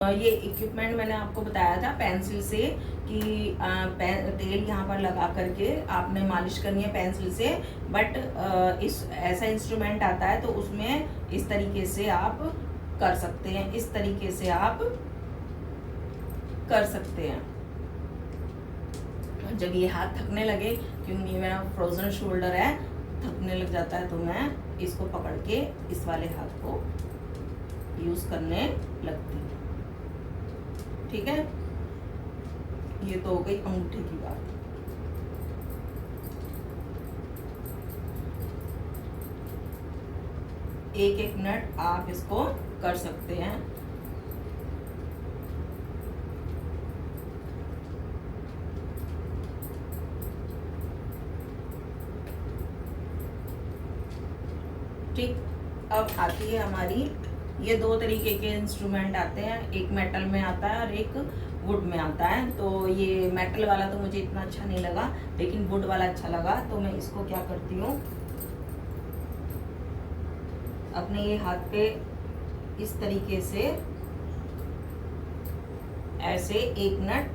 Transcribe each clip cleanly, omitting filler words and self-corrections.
ये इक्विपमेंट मैंने आपको बताया था पेंसिल से कि तेल यहाँ पर लगा करके आपने मालिश करनी है पेंसिल से। बट इस ऐसा इंस्ट्रूमेंट आता है तो उसमें इस तरीके से आप कर सकते हैं, इस तरीके से आप कर सकते हैं। जब ये हाथ थकने लगे, क्योंकि मेरा फ्रोजन शोल्डर है, थकने लग जाता है, तो मैं इसको पकड़ के इस वाले हाथ को यूज करने लगती हूँ। ठीक है, ये तो हो गई अंगूठे की बात। एक एक मिनट आप इसको कर सकते हैं। ठीक, अब आती है हमारी, ये दो तरीके के इंस्ट्रूमेंट आते हैं, एक मेटल में आता है और एक वुड में आता है। तो ये मेटल वाला तो मुझे इतना अच्छा नहीं लगा, लेकिन वुड वाला अच्छा लगा। तो मैं इसको क्या करती हूँ, अपने ये हाथ पे इस तरीके से ऐसे 1 मिनट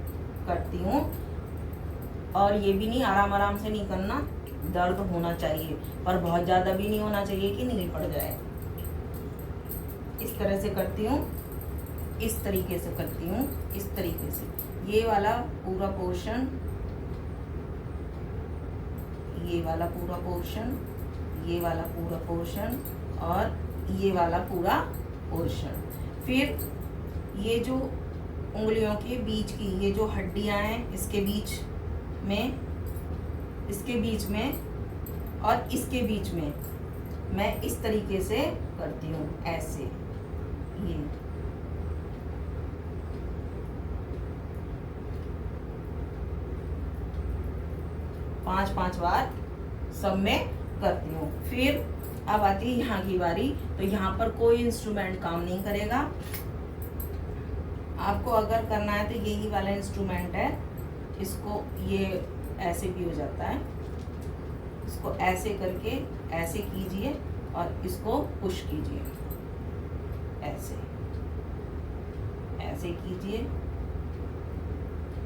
करती हूँ। और ये भी नहीं, आराम आराम से नहीं करना, दर्द होना चाहिए, पर बहुत ज़्यादा भी नहीं होना चाहिए कि नील पड़ जाए। इस तरह से करती हूँ, इस तरीके से करती हूँ, इस तरीके से। ये वाला पूरा पोर्शन, ये वाला पूरा पोर्शन, ये वाला पूरा पोर्शन और ये वाला पूरा पोर्शन। फिर ये जो उंगलियों के बीच की ये जो हड्डियां हैं, इसके बीच में, इसके बीच में और इसके बीच में मैं इस तरीके से करती हूँ, ऐसे। ये 5-5 बार सब में करती हूँ। फिर अब आती है यहाँ की बारी। तो यहाँ पर कोई इंस्ट्रूमेंट काम नहीं करेगा। आपको अगर करना है तो यही वाला इंस्ट्रूमेंट है, इसको ये ऐसे भी हो जाता है, इसको ऐसे करके ऐसे कीजिए और इसको पुश कीजिए, ऐसे ऐसे कीजिए।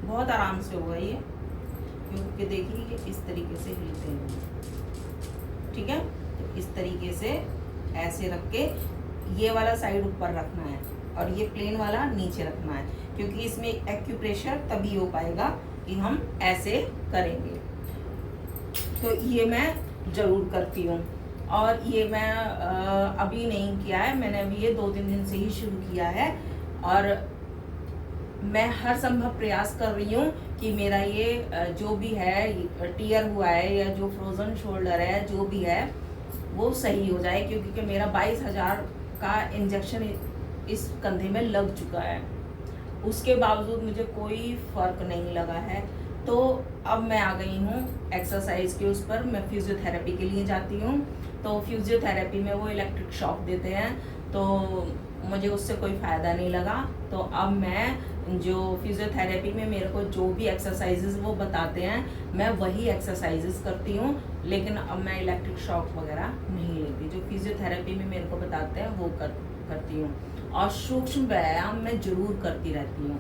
बहुत आराम से होगा ये, क्योंकि देखिए ये इस तरीके से हिलते हैं। ठीक है, तो इस तरीके से ऐसे रख के ये वाला साइड ऊपर रखना है और ये प्लेन वाला नीचे रखना है, क्योंकि इसमें एक्यूप्रेशर तभी हो पाएगा कि हम ऐसे करेंगे। तो ये मैं ज़रूर करती हूँ। और ये मैं अभी नहीं किया है, मैंने अभी ये 2-3 दिन से ही शुरू किया है। और मैं हर संभव प्रयास कर रही हूँ कि मेरा ये जो भी है टीयर हुआ है या जो फ्रोजन शोल्डर है जो भी है वो सही हो जाए, क्योंकि मेरा 22,000 का इंजेक्शन इस कंधे में लग चुका है। उसके बावजूद मुझे कोई फर्क नहीं लगा है। तो अब मैं आ गई हूँ एक्सरसाइज के उस पर। मैं फिजियोथेरेपी के लिए जाती हूँ। तो फिजियोथेरेपी में वो इलेक्ट्रिक शॉक देते हैं, तो मुझे उससे कोई फ़ायदा नहीं लगा। तो अब मैं जो फिजियोथेरेपी में मेरे को जो भी एक्सरसाइजेज वो बताते हैं मैं वही एक्सरसाइजेज करती हूँ, लेकिन अब मैं इलेक्ट्रिक शॉक वगैरह नहीं लेती। जो फिजियोथेरेपी में मेरे को बताते हैं वो करती हूँ। और सूक्ष्म व्यायाम मैं जरूर करती रहती हूँ,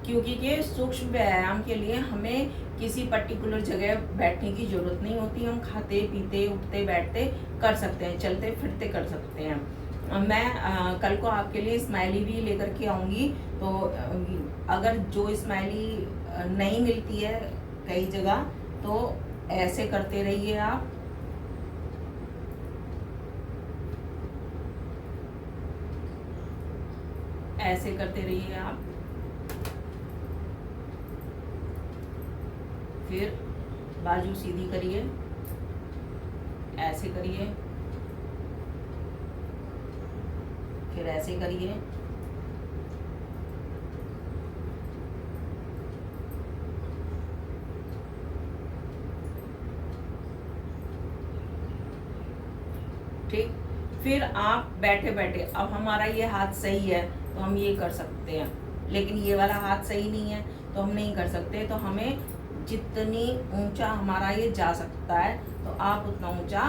क्योंकि के सूक्ष्म व्यायाम के लिए हमें किसी पर्टिकुलर जगह बैठने की ज़रूरत नहीं होती। हम खाते पीते उठते बैठते कर सकते हैं, चलते फिरते कर सकते हैं। मैं कल को आपके लिए स्माइली भी लेकर के आऊँगी। तो अगर जो स्माइली नहीं मिलती है कई जगह, तो ऐसे करते रहिए आप। ऐसे करते रहिए आप। फिर बाजू सीधी करिए, ऐसे करिए, फिर ऐसे करिए। ठीक, फिर आप बैठे बैठे, अब हमारा ये हाथ सही है तो हम ये कर सकते हैं, लेकिन ये वाला हाथ सही नहीं है तो हम नहीं कर सकते। तो हमें जितनी ऊंचा हमारा ये जा सकता है तो आप उतना ऊंचा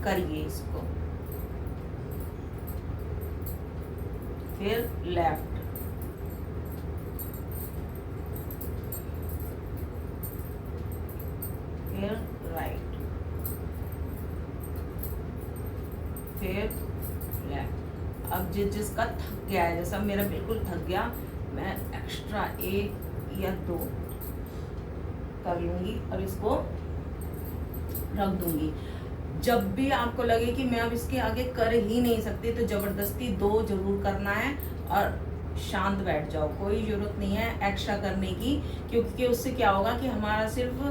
करिए इसको। फिर लेफ्ट, जिसका थक गया है, जैसा मेरा बिल्कुल थक गया, मैं एक्स्ट्रा 1 या 2 कर लूँगी और इसको रख दूँगी। जब भी आपको लगे कि मैं अब इसके आगे कर ही नहीं सकती, तो ज़बरदस्ती 2 जरूर करना है और शांत बैठ जाओ। कोई ज़रूरत नहीं है एक्स्ट्रा करने की, क्योंकि उससे क्या होगा कि हमारा सिर्फ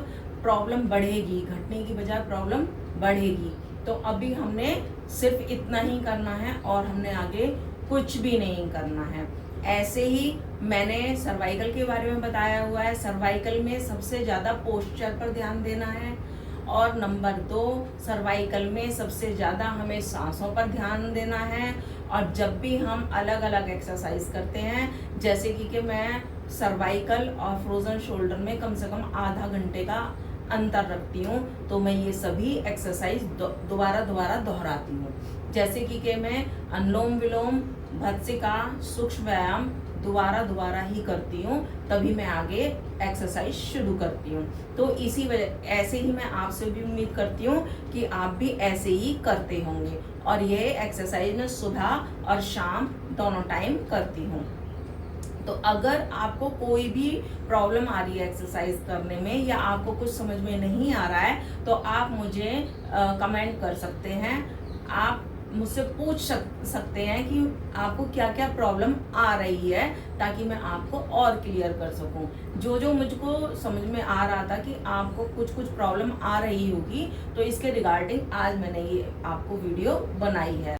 प्रॉब्लम बढ़ेगी, घटने की बजाय प्रॉब्लम बढ़ेगी। तो अभी हमने सिर्फ इतना ही करना है और हमने आगे कुछ भी नहीं करना है। ऐसे ही मैंने सर्वाइकल के बारे में बताया हुआ है। सर्वाइकल में सबसे ज़्यादा पोस्चर पर ध्यान देना है, और नंबर 2 सर्वाइकल में सबसे ज़्यादा हमें सांसों पर ध्यान देना है। और जब भी हम अलग अलग एक्सरसाइज करते हैं, जैसे कि मैं सर्वाइकल और फ्रोजन शोल्डर में कम से कम आधा घंटे का अंतर रखती हूँ, तो मैं ये सभी एक्सरसाइज दोबारा दोहराती हूँ। जैसे कि मैं अनुलोम विलोम, भत्सिका, सूक्ष्म व्यायाम दोबारा ही करती हूँ, तभी मैं आगे एक्सरसाइज शुरू करती हूँ। तो इसी वजह ऐसे ही मैं आपसे भी उम्मीद करती हूँ कि आप भी ऐसे ही करते होंगे। और ये एक्सरसाइज मैं सुबह और शाम दोनों टाइम करती हूँ। तो अगर आपको कोई भी प्रॉब्लम आ रही है एक्सरसाइज करने में, या आपको कुछ समझ में नहीं आ रहा है, तो आप मुझे कमेंट कर सकते हैं। आप मुझसे पूछ सकते हैं कि आपको क्या क्या प्रॉब्लम आ रही है, ताकि मैं आपको और क्लियर कर सकूं। जो मुझको समझ में आ रहा था कि आपको कुछ प्रॉब्लम आ रही होगी, तो इसके रिगार्डिंग आज मैंने ये आपको वीडियो बनाई है।